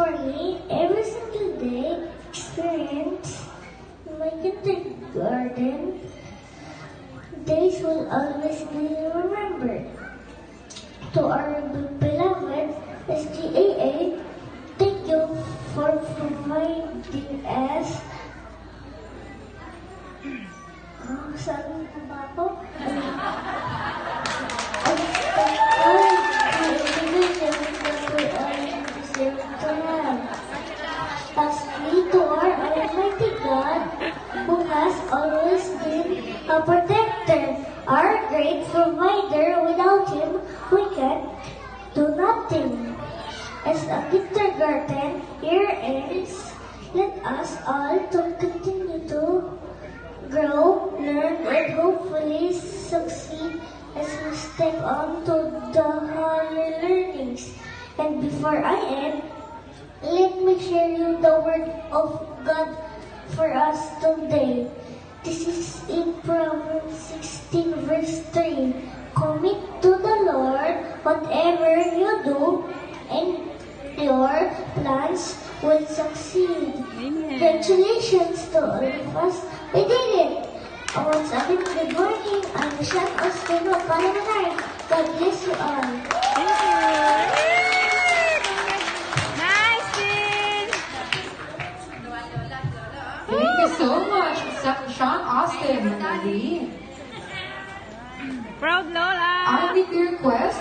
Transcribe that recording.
For me, every single day experience in my kindergarten days will always be remembered. To our beloved SGAA, thank you for providing us. Saan po ba ako? Lastly, to our Almighty God, who has always been a protector, our great provider. Without Him, we can do nothing. As a kindergarten year ends, let us all to continue to grow, learn, and hopefully succeed as we step on to the higher learnings. And before I end, let me share you the word of God for us today. This is in Proverbs 16 verse 3. Commit to the Lord whatever you do, and your plans will succeed. Amen. Congratulations to all of us. We did it! Once again, good morning. I'm Michelle Ostino Palamanay. God bless you all. Thank you. Nice, Sin. Thank you so much, Sean Austin. Marie. Proud Lola. I need to request